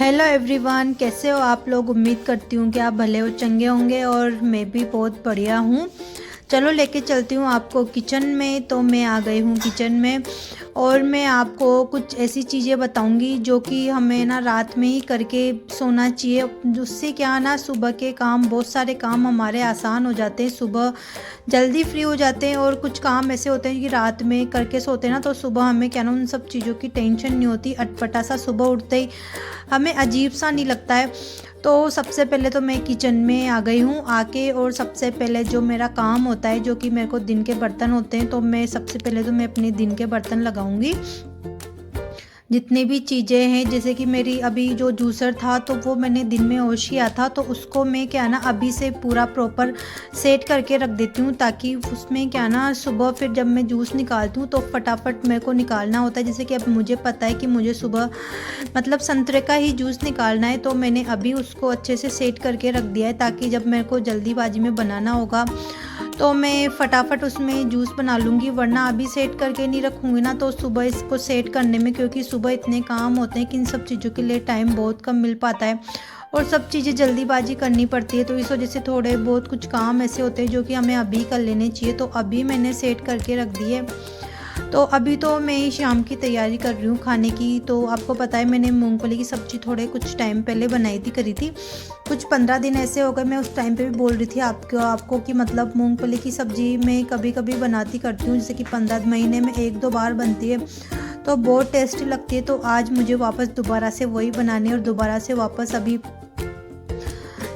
Hello everyone, कैसे हो आप लोग। उम्मीद करती हूँ कि आप भले हो, चंगे होंगे और मैं भी बहुत बढ़िया हूँ। चलो लेके चलती हूँ आपको किचन में। तो मैं आ गई हूँ किचन में और मैं आपको कुछ ऐसी चीज़ें बताऊँगी जो कि हमें ना रात में ही करके सोना चाहिए। उससे क्या ना सुबह के काम, बहुत सारे काम हमारे आसान हो जाते हैं, सुबह जल्दी फ्री हो जाते हैं। और कुछ काम ऐसे होते हैं कि रात में करके सोते हैं ना, तो सुबह हमें क्या ना उन सब चीज़ों की टेंशन नहीं होती। अटपटा सा सुबह उठते ही हमें अजीब सा नहीं लगता है। तो सबसे पहले तो मैं किचन में आ गई हूँ आके, और सबसे पहले जो मेरा काम होता है, जो कि मेरे को दिन के बर्तन होते हैं, तो मैं सबसे पहले तो मैं अपने दिन के बर्तन लगाऊंगी। जितनी भी चीज़ें हैं, जैसे कि मेरी अभी जो जूसर था तो वो मैंने दिन में वॉश किया था, तो उसको मैं क्या ना अभी से पूरा प्रॉपर सेट करके रख देती हूँ, ताकि उसमें क्या ना सुबह फिर जब मैं जूस निकालती हूँ तो फटाफट मेरे को निकालना होता है। जैसे कि अब मुझे पता है कि मुझे सुबह मतलब संतरे का ही जूस निकालना है, तो मैंने अभी उसको अच्छे से सेट करके रख दिया है, ताकि जब मेरे को जल्दीबाजी में बनाना होगा तो मैं फटाफट उसमें जूस बना लूँगी। वरना अभी सेट करके नहीं रखूँगी ना, तो सुबह इसको सेट करने में, क्योंकि सुबह इतने काम होते हैं कि इन सब चीज़ों के लिए टाइम बहुत कम मिल पाता है और सब चीज़ें जल्दीबाजी करनी पड़ती है। तो इस वजह से थोड़े बहुत कुछ काम ऐसे होते हैं जो कि हमें अभी कर लेने चाहिए, तो अभी मैंने सेट करके रख दिए। तो अभी तो मैं शाम की तैयारी कर रही हूँ खाने की। तो आपको पता है मैंने मूंगफली की सब्ज़ी थोड़े कुछ टाइम पहले बनाई थी, करी थी। कुछ 15 दिन ऐसे हो गए, मैं उस टाइम पे भी बोल रही थी आपको कि मतलब मूंगफली की सब्ज़ी मैं कभी कभी बनाती करती हूँ, जैसे कि 15 महीने में 1-2 बार बनती है, तो बहुत टेस्टी लगती है। तो आज मुझे वापस दोबारा से वही बनानी है, और दोबारा से वापस अभी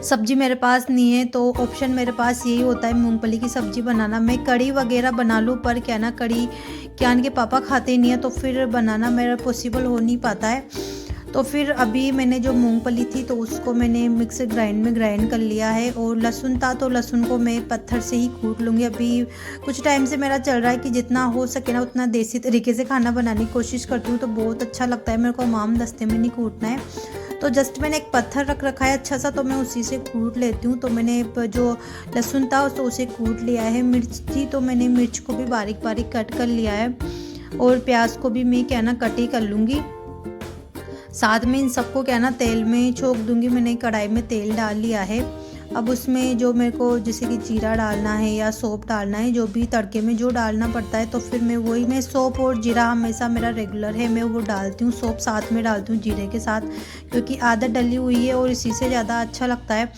सब्जी मेरे पास नहीं है, तो ऑप्शन मेरे पास यही होता है मूंगफली की सब्ज़ी बनाना। मैं कड़ी वगैरह बना लूँ, पर क्या ना कड़ी क्या इनके पापा खाते नहीं है, तो फिर बनाना मेरा पॉसिबल हो नहीं पाता है। तो फिर अभी मैंने जो मूंगफली थी तो उसको मैंने मिक्सर ग्राइंड में ग्राइंड कर लिया है, और लहसुन था तो लहसुन को मैं पत्थर से ही कूट लूँगी। अभी कुछ टाइम से मेरा चल रहा है कि जितना हो सके ना उतना देसी तरीके से खाना बनाने की कोशिश करती हूँ, तो बहुत अच्छा लगता है मेरे को। माम दस्ते में नहीं कूटना है, तो जस्ट मैंने एक पत्थर रख रखा है अच्छा सा, तो मैं उसी से कूट लेती हूँ। तो मैंने जो लहसुन था तो उसे कूट लिया है। मिर्च थी तो मैंने मिर्च को भी बारीक बारीक कट कर लिया है, और प्याज को भी मैं क्या ना कट ही कर लूँगी। साथ में इन सबको क्या ना तेल में छोंक दूंगी। मैंने कढ़ाई में तेल डाल लिया है। अब उसमें जो मेरे को जैसे कि जीरा डालना है या सौंफ डालना है, जो भी तड़के में जो डालना पड़ता है, तो फिर मैं सौंफ और जीरा हमेशा मेरा रेगुलर है, मैं वो डालती हूँ। सौंफ साथ में डालती हूँ जीरे के साथ, क्योंकि आदत डली हुई है और इसी से ज़्यादा अच्छा लगता है।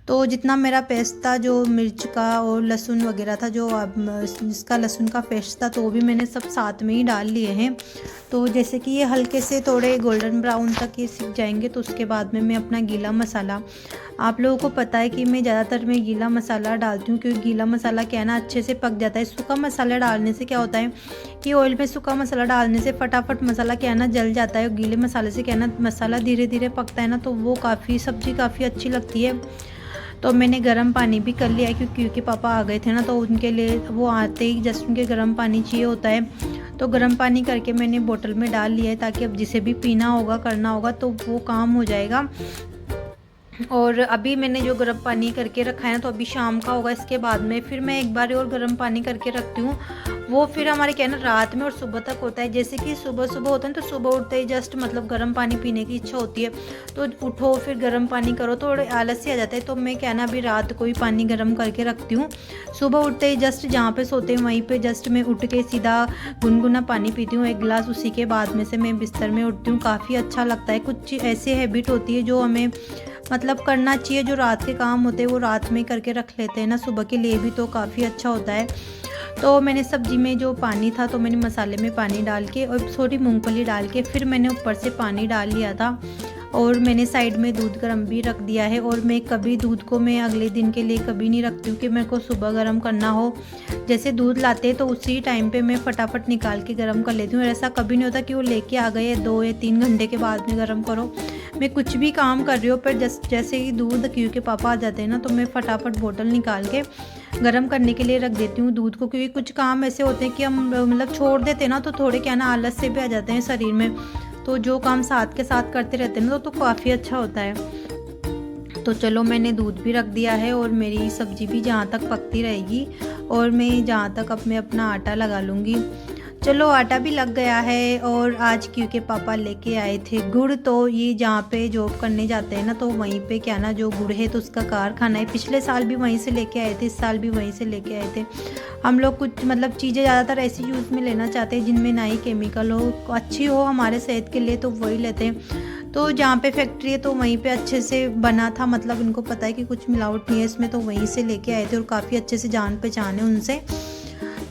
तो जितना मेरा पेस्ट था जो मिर्च का और लहसुन वगैरह था, जो जिसका लहसुन का पेस्ट था, तो वो भी मैंने सब साथ में ही डाल लिए हैं। तो जैसे कि ये हल्के से थोड़े गोल्डन ब्राउन तक ये सीख जाएंगे, तो उसके बाद में मैं अपना गीला मसाला, आप लोगों को पता है कि मैं ज़्यादातर मैं गीला मसाला डालती हूँ, क्योंकि गीला मसाला क्या है ना अच्छे से पक जाता है। सूखा मसाला डालने से क्या होता है कि ऑयल में सूखा मसाला डालने से फटाफट मसाला क्या है ना जल जाता है, और गीले मसाले से क्या है ना मसाला धीरे धीरे पकता है ना, तो वो सब्ज़ी काफ़ी अच्छी लगती है। तो मैंने गर्म पानी भी कर लिया है, क्योंकि पापा आ गए थे ना, तो उनके लिए वो आते ही जस्ट उनके गर्म पानी चाहिए होता है। तो गर्म पानी करके मैंने बोतल में डाल लिया है, ताकि अब जिसे भी पीना होगा करना होगा तो वो काम हो जाएगा। और अभी मैंने जो गर्म पानी करके रखा है ना, तो अभी शाम का होगा, इसके बाद में फिर मैं एक बार और गर्म पानी करके रखती हूँ। वो फिर हमारे क्या है ना रात में और सुबह तक होता है। जैसे कि सुबह सुबह होता है तो सुबह उठते ही जस्ट मतलब गर्म पानी पीने की इच्छा होती है, तो उठो फिर गर्म पानी करो, तो आलस ही आ जाता है। तो मैं क्या ना अभी रात को ही पानी गर्म करके रखती हूँ। सुबह उठते ही जस्ट जहाँ पे सोते हैं वहीं पे जस्ट मैं उठ के सीधा गुनगुना पानी पीती हूँ 1 गिलास। उसी के बाद में से मैं बिस्तर में उठती हूँ। काफ़ी अच्छा लगता है। कुछ ऐसी हैबिट होती है जो हमें मतलब करना चाहिए। जो रात के काम होते हैं वो रात में करके रख लेते हैं ना, सुबह के लिए भी तो काफ़ी अच्छा होता है। तो मैंने सब्जी में जो पानी था तो मैंने मसाले में पानी डाल के और थोड़ी मूंगफली डाल के फिर मैंने ऊपर से पानी डाल लिया था, और मैंने साइड में दूध गर्म भी रख दिया है। और मैं कभी दूध को मैं अगले दिन के लिए कभी नहीं रखती हूँ कि मेरे को सुबह गर्म करना हो। जैसे दूध लाते हैं तो उसी टाइम पे मैं फटाफट निकाल के गर्म कर लेती हूँ। ऐसा कभी नहीं होता कि वो लेके आ गए 2 या 3 घंटे के बाद में गर्म करो। मैं कुछ भी काम कर रही हूँ, पर जैसे ही दूध क्योंकि पापा आ जाते हैं ना, तो मैं फटाफट बोतल निकाल के गर्म करने के लिए रख देती हूँ दूध को। क्योंकि कुछ काम ऐसे होते हैं कि हम मतलब छोड़ देते हैं ना, तो थोड़े क्या ना आलस से भी आ जाते हैं शरीर में। तो जो काम साथ के साथ करते रहते हैं ना, तो काफ़ी अच्छा होता है। तो चलो मैंने दूध भी रख दिया है, और मेरी सब्ज़ी भी जहाँ तक पकती रहेगी, और मैं जहाँ तक अब मैं अपना आटा लगा लूँगी। चलो आटा भी लग गया है। और आज क्योंकि पापा लेके आए थे गुड़, तो ये जहाँ पे जॉब करने जाते हैं ना तो वहीं पे क्या ना जो गुड़ है तो उसका कारखाना है। पिछले साल भी वहीं से लेके आए थे, इस साल भी वहीं से लेके आए थे। हम लोग कुछ मतलब चीज़ें ज़्यादातर ऐसी यूज़ में लेना चाहते हैं जिनमें ना ही केमिकल हो, अच्छी हो हमारे सेहत के लिए, तो वही लेते हैं। तो जहाँ पे फैक्ट्री है तो वहीं पे अच्छे से बना था, मतलब उनको पता है कि कुछ मिलावट नहीं है इसमें, तो वहीं से लेके आए थे। और काफ़ी अच्छे से जान पहचान है उनसे,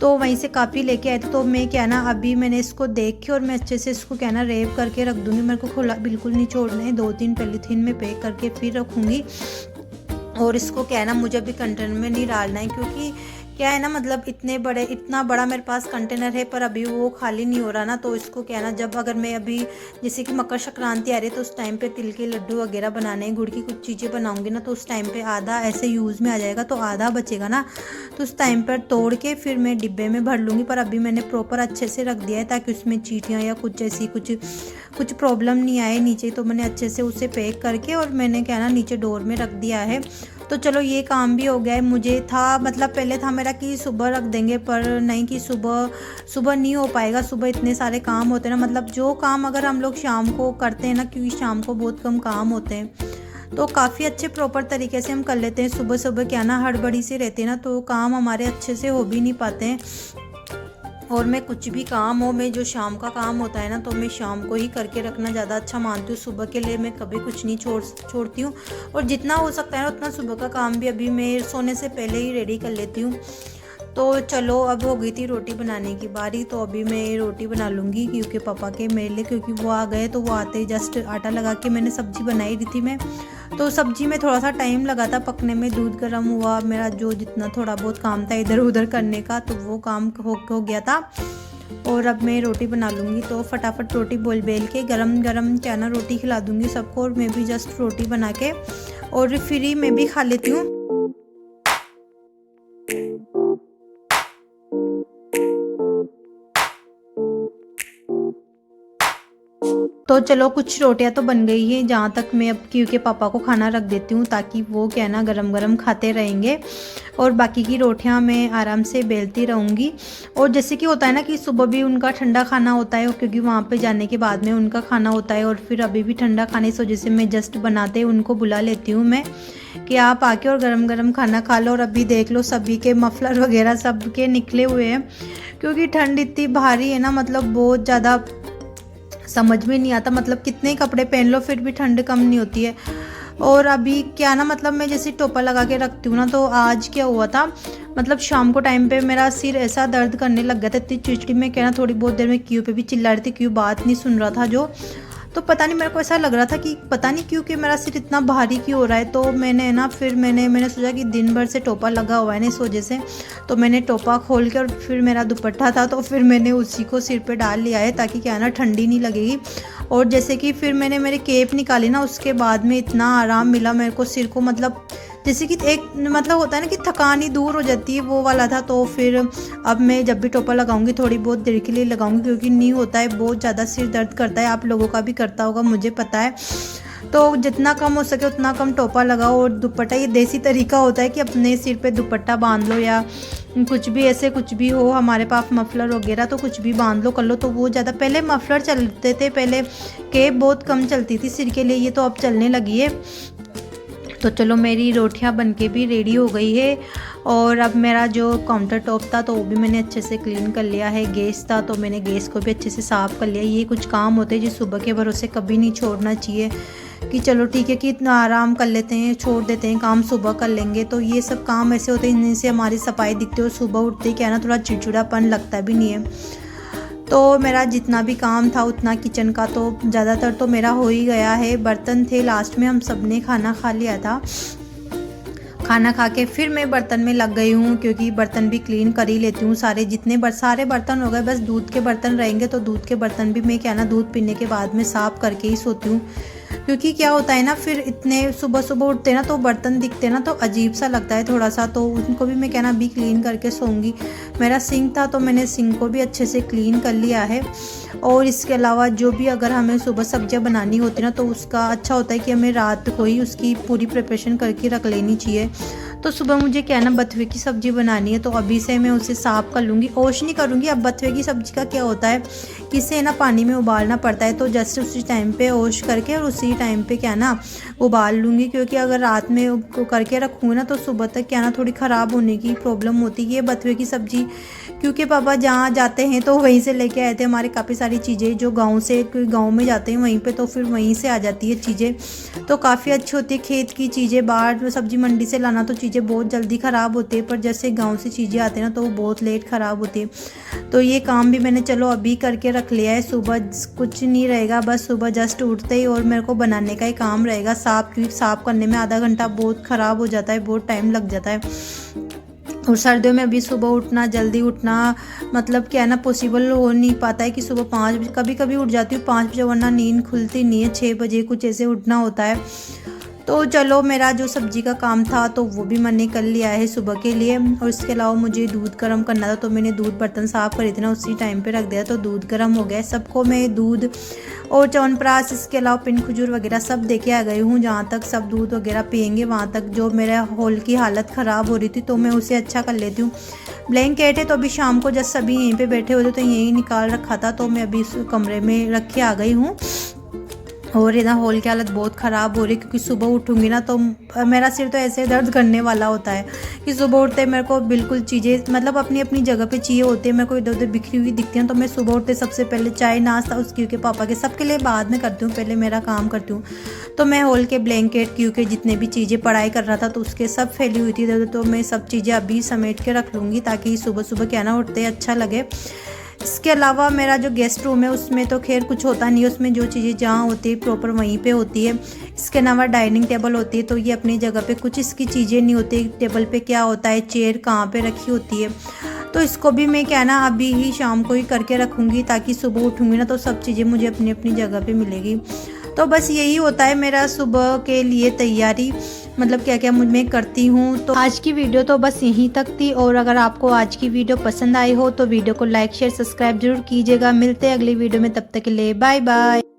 तो वहीं से काफ़ी लेके आए थे। तो मैं क्या ना अभी मैंने इसको देख के और मैं अच्छे से इसको क्या ना रैप करके रख दूँगी। मेरे को खुला बिल्कुल नहीं छोड़ना है, 2-3 पॉलीथीन में पैक करके फिर रखूँगी। और इसको क्या है ना मुझे अभी कंटेनर में नहीं डालना है, क्योंकि क्या है ना मतलब इतना बड़ा मेरे पास कंटेनर है पर अभी वो खाली नहीं हो रहा ना। तो इसको क्या है ना जब अगर मैं अभी जैसे कि मकर संक्रांति आ रही है तो उस टाइम पे तिल के लड्डू वगैरह बनाने हैं, गुड़ की कुछ चीज़ें बनाऊंगी ना, तो उस टाइम पे आधा ऐसे यूज़ में आ जाएगा, तो आधा बचेगा ना, तो उस टाइम पर तोड़ के फिर मैं डिब्बे में भर लूँगी। पर अभी मैंने प्रॉपर अच्छे से रख दिया है ताकि उसमें चींटियाँ या कुछ ऐसी कुछ प्रॉब्लम नहीं आए नीचे। तो मैंने अच्छे से उसे पैक करके और मैंने क्या ना नीचे डोर में रख दिया है। तो चलो ये काम भी हो गया है। मुझे था मतलब पहले था मेरा कि सुबह रख देंगे, पर नहीं कि सुबह नहीं हो पाएगा, सुबह इतने सारे काम होते हैं ना, मतलब जो काम अगर हम लोग शाम को करते हैं ना, क्योंकि शाम को बहुत कम काम होते हैं तो काफ़ी अच्छे प्रॉपर तरीके से हम कर लेते हैं। सुबह सुबह क्या ना हड़बड़ी से रहते हैं ना तो काम हमारे अच्छे से हो भी नहीं पाते हैं। और मैं कुछ भी काम हो, मैं जो शाम का काम होता है ना तो मैं शाम को ही करके रखना ज़्यादा अच्छा मानती हूँ। सुबह के लिए मैं कभी कुछ नहीं छोड़ती हूँ। और जितना हो सकता है ना उतना सुबह का काम भी अभी मैं सोने से पहले ही रेडी कर लेती हूँ। तो चलो अब हो गई थी रोटी बनाने की बारी, तो अभी मैं रोटी बना लूँगी क्योंकि पापा के मेरे लिए, क्योंकि वो आ गए तो वो आते ही जस्ट आटा लगा के मैंने सब्ज़ी बनाई दी थी मैं। तो सब्ज़ी में थोड़ा सा टाइम लगा था पकने में, दूध गर्म हुआ, मेरा जो जितना थोड़ा बहुत काम था इधर उधर करने का तो वो काम हो गया था। और अब मैं रोटी बना लूँगी, तो फटाफट रोटी बेल के गरम गरम चाना रोटी खिला दूँगी सबको। और मैं भी जस्ट रोटी बना के और फ्री में भी खा लेती हूँ। तो चलो कुछ रोटियां तो बन गई हैं, जहाँ तक मैं अब क्योंकि पापा को खाना रख देती हूँ ताकि वो क्या ना गरम गरम खाते रहेंगे। और बाकी की रोटियां मैं आराम से बेलती रहूँगी। और जैसे कि होता है ना कि सुबह भी उनका ठंडा खाना होता है, क्योंकि वहाँ पे जाने के बाद में उनका खाना होता है, और फिर अभी भी ठंडा खाने इस वजह से मैं जस्ट बनाते उनको बुला लेती हूँ मैं कि आप आके और गरम गरम खाना खा लो। और अभी देख लो सभी के मफलर वगैरह सब के निकले हुए हैं, क्योंकि ठंड इतनी भारी है ना, मतलब बहुत ज़्यादा समझ में नहीं आता, मतलब कितने कपड़े पहन लो फिर भी ठंड कम नहीं होती है। और अभी क्या ना मतलब मैं जैसे टोपा लगा के रखती हूँ ना, तो आज क्या हुआ था मतलब शाम को टाइम पे मेरा सिर ऐसा दर्द करने लग गया था, इतनी चिड़चिड़ी में क्या ना थोड़ी बहुत देर में क्यों पे भी चिल्ला रही थी, क्यों बात नहीं सुन रहा था जो, तो पता नहीं मेरे को ऐसा लग रहा था कि पता नहीं क्यों कि मेरा सिर इतना भारी क्यों हो रहा है। तो मैंने ना फिर मैंने सोचा कि दिन भर से टोपा लगा हुआ है ना इस वजह से, तो मैंने टोपा खोल के और फिर मेरा दुपट्टा था तो फिर मैंने उसी को सिर पे डाल लिया है ताकि क्या ना ठंडी नहीं लगेगी। और जैसे कि फिर मैंने मेरी केप निकाली ना, उसके बाद में इतना आराम मिला मेरे को सिर को, मतलब जैसे कि एक मतलब होता है ना कि थकान ही दूर हो जाती है, वो वाला था। तो फिर अब मैं जब भी टोपा लगाऊंगी थोड़ी बहुत देर के लिए लगाऊंगी, क्योंकि नहीं होता है, बहुत ज़्यादा सिर दर्द करता है, आप लोगों का भी करता होगा मुझे पता है। तो जितना कम हो सके उतना कम टोपा लगाओ। और दुपट्टा, ये देसी तरीका होता है कि अपने सिर पे दुपट्टा बांध लो, या कुछ भी ऐसे कुछ भी हो, हमारे पास मफलर वगैरह तो कुछ भी बांध लो कर लो। तो वो ज़्यादा पहले मफलर चलते थे, पहले केप बहुत कम चलती थी सिर के लिए, ये तो अब चलने लगी है। तो चलो मेरी रोटियां बनके भी रेडी हो गई है। और अब मेरा जो काउंटर टॉप था तो वो भी मैंने अच्छे से क्लीन कर लिया है। गैस था तो मैंने गैस को भी अच्छे से साफ़ कर लिया। ये कुछ काम होते हैं जो सुबह के भरोसे कभी नहीं छोड़ना चाहिए कि चलो ठीक है कि इतना आराम कर लेते हैं, छोड़ देते हैं, काम सुबह कर लेंगे। तो ये सब काम ऐसे होते हैं इनसे हमारी सफाई दिखती है, और सुबह उठते ही क्या ना थोड़ा चिड़चिड़ापन लगता भी नहीं है। तो मेरा जितना भी काम था उतना किचन का तो ज़्यादातर तो मेरा हो ही गया है। बर्तन थे, लास्ट में हम सब ने खाना खा लिया था। खाना खा के फिर मैं बर्तन में लग गई हूँ, क्योंकि बर्तन भी क्लीन कर ही लेती हूँ सारे, सारे बर्तन हो गए, बस दूध के बर्तन रहेंगे। तो दूध के बर्तन भी मैं क्या ना दूध पीने के बाद में साफ़ करके ही सोती हूँ, क्योंकि क्या होता है ना फिर इतने सुबह सुबह उठते हैं ना तो बर्तन दिखते हैं ना तो अजीब सा लगता है थोड़ा सा, तो उनको भी मैं क्या ना अभी क्लीन करके सोऊंगी। मेरा सिंक था तो मैंने सिंक को भी अच्छे से क्लीन कर लिया है। और इसके अलावा जो भी अगर हमें सुबह सब्जियां बनानी होती ना तो उसका अच्छा होता है कि हमें रात को ही उसकी पूरी प्रिपरेशन करके रख लेनी चाहिए। तो सुबह मुझे क्या है ना बथुए की सब्ज़ी बनानी है, तो अभी से मैं उसे साफ़ कर लूँगी, ओश नहीं करूँगी। अब बथुए की सब्ज़ी का क्या होता है कि इसे ना पानी में उबालना पड़ता है, तो जस्ट उसी टाइम पे ओश करके और उसी टाइम पे क्या ना उबाल लूँगी, क्योंकि अगर रात में करके रखूँगी ना तो सुबह तक क्या ना थोड़ी ख़राब होने की प्रॉब्लम होती है बथुए की सब्ज़ी। क्योंकि पापा जहाँ जाते हैं तो वहीं से लेके आए थे हमारे काफ़ी सारी चीज़ें, जो गाँव से गाँव में जाते हैं वहीं पे, तो फिर वहीं से आ जाती है चीज़ें, तो काफ़ी अच्छी होती है खेत की चीज़ें। बाहर सब्ज़ी मंडी से लाना तो चीज़ें बहुत जल्दी ख़राब होती है, पर जैसे गाँव से चीज़ें आती हैं ना तो वो बहुत लेट ख़राब होती है। तो ये काम भी मैंने चलो अभी करके रख लिया है, सुबह कुछ नहीं रहेगा, बस सुबह जस्ट उठते ही और मेरे को बनाने का ही काम रहेगा साफ़, क्योंकि साफ़ करने में आधा घंटा बहुत ख़राब हो जाता है, बहुत टाइम लग जाता है। और सर्दियों में अभी सुबह उठना, जल्दी उठना मतलब क्या है ना पॉसिबल हो नहीं पाता है कि सुबह 5 बजे, कभी कभी उठ जाती हूँ 5 बजे, वरना नींद खुलती नहीं है, 6 बजे कुछ ऐसे उठना होता है। तो चलो मेरा जो सब्ज़ी का काम था तो वो भी मैंने कर लिया है सुबह के लिए। और इसके अलावा मुझे दूध गर्म करना था, तो मैंने दूध बर्तन साफ़ करे थे ना उसी टाइम पे रख दिया, तो दूध गर्म हो गया। सबको मैं दूध और च्यवनप्राश, इसके अलावा पिन खजूर वगैरह सब दे के आ गई हूँ। जहाँ तक सब दूध वगैरह पियेंगे वहाँ तक जो मेरा हॉल की हालत ख़राब हो रही थी तो मैं उसे अच्छा कर लेती हूँ। ब्लैंकेट है तो अभी शाम को जब सभी यहीं पे बैठे होते तो यहीं निकाल रखा था, तो मैं अभी इस कमरे में रख के आ गई हूँ। और इधर हॉल की हालत बहुत ख़राब हो रही है, क्योंकि सुबह उठूँगी ना तो मेरा सिर तो ऐसे दर्द करने वाला होता है कि सुबह उठते मेरे को बिल्कुल चीज़ें मतलब अपनी अपनी जगह पे चाहिए होती है। मेरे को इधर उधर बिखरी हुई दिखती हैं, तो मैं सुबह उठते सबसे पहले चाय नाश्ता उसकी के पापा के सबके लिए बाद में करती हूँ, पहले मेरा काम करती हूँ। तो मैं हॉल के ब्लैंकेट क्योंकि जितने भी चीज़ें पढ़ाई कर रहा था तो उसके सब फैली हुई थी इधर, तो मैं सब चीज़ें अभी समेट के रख लूँगी ताकि सुबह सुबह क्या ना उठते अच्छा लगे। इसके अलावा मेरा जो गेस्ट रूम है उसमें तो खैर कुछ होता नहीं है, उसमें जो चीज़ें जहाँ होती है प्रॉपर वहीं पे होती है। इसके अलावा डाइनिंग टेबल होती है, तो ये अपनी जगह पे कुछ इसकी चीज़ें नहीं होती, टेबल पे क्या होता है, चेयर कहाँ पे रखी होती है, तो इसको भी मैं क्या ना अभी ही शाम को ही करके रखूँगी ताकि सुबह उठूँगी ना तो सब चीज़ें मुझे अपनी अपनी जगह पे मिलेगी। तो बस यही होता है मेरा सुबह के लिए तैयारी, मतलब क्या क्या मैं करती हूँ। तो आज की वीडियो तो बस यहीं तक थी, और अगर आपको आज की वीडियो पसंद आई हो तो वीडियो को लाइक शेयर सब्सक्राइब जरूर कीजिएगा। मिलते हैं अगली वीडियो में, तब तक के लिए बाय बाय।